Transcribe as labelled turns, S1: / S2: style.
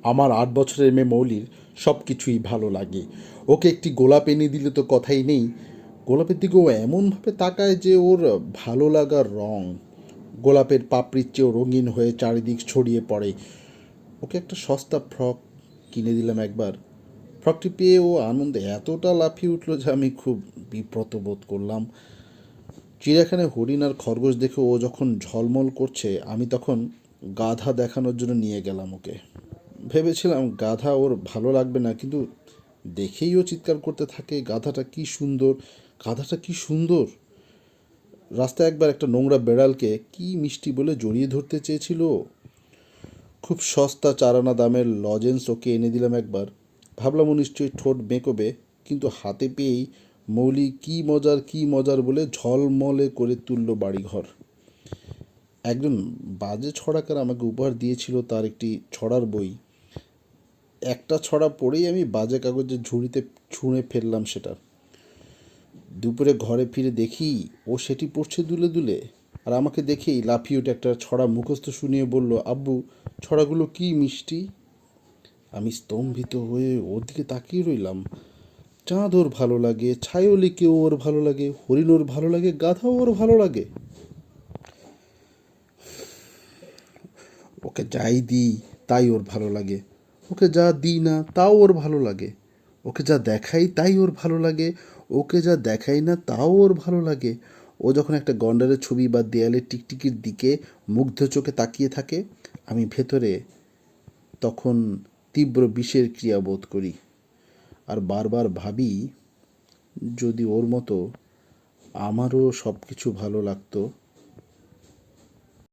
S1: আমার 8 বছরের মেয়ে মৌলির সব কিছুই ভালো লাগে। ওকে একটি গোলাপ এনে দিলে তো কথাই নেই, গোলাপের দিকে ও এমনভাবে তাকায় যে ওর ভালো লাগার রং গোলাপের পাপড়ির চেয়েও রঙিন হয়ে চারিদিক ছড়িয়ে পড়ে। ওকে একটা সস্তা ফ্রক কিনে দিলাম একবার। ফ্রকটি পেয়ে ও আনন্দে এতটা লাফিয়ে উঠলো যে আমি খুব বিব্রত বোধ করলাম। চিড়িয়াখানায় হরিণ আর খরগোশ দেখে ও যখন ঝলমল করছে, আমি তখন গাধা দেখানোর জন্য নিয়ে গেলাম ওকে। ভেবেছিলাম গাধা ওর ভালো লাগবে না, কিন্তু দেখেই ও চিৎকার করতে থাকে, গাধাটা কি সুন্দর, গাধাটা কি সুন্দর। রাস্তায় একবার একটা নোংরা বেড়ালকে কি মিষ্টি বলে জড়িয়ে ধরতে চেয়েছিল ও। খুব সস্তা 4 আনা দামের লজেন্স ওকে এনে দিলাম একবার। ভাবলাম ও নিশ্চয়ই ঠোঁট বেঁকোবে, কিন্তু হাতে পেয়েই মৌলি কি মজার বলে ঝলমলে করে তুললো বাড়িঘর। একজন বাজে ছড়াকার আমাকে উপহার দিয়েছিল তার একটি ছড়ার বই। একটা ছড়া পড়েই আমি বাজে কাগজের ঝুড়িতে ছুঁড়ে ফেললাম সেটা। দুপুরে ঘরে ফিরে দেখি ও সেটি পড়ছে দুলে দুলে, আর আমাকে দেখেই লাফিয়ে উঠে একটা ছড়া মুখস্থ শুনিয়ে বলল, আব্বু, ছড়াগুলো কি মিষ্টি। আমি স্তম্ভিত হয়ে ওর দিকে তাকিয়ে রইলাম। চাঁদ ওর ভালো লাগে, ছায়োলিকেও ওর ভালো লাগে, হরিণ ওর ভালো লাগে, গাধাও ওর ভালো লাগে। ওকে যাই দিই তাই ওর ভালো লাগে, ওকে যা দিই না তাও ওর ভালো লাগে, ওকে যা দেখাই তাই ওর ভালো লাগে, ওকে যা দেখাই না তাও ওর ভালো লাগে। ও যখন একটা গন্ডারের ছবি বা দেয়ালের টিকটিকির দিকে মুগ্ধ চোখে তাকিয়ে থাকে, আমি ভেতরে তখন তীব্র বিষের ক্রিয়া বোধ করি, আর বারবার ভাবি যদি ওর মতো আমারও সব কিছু ভালো লাগতো,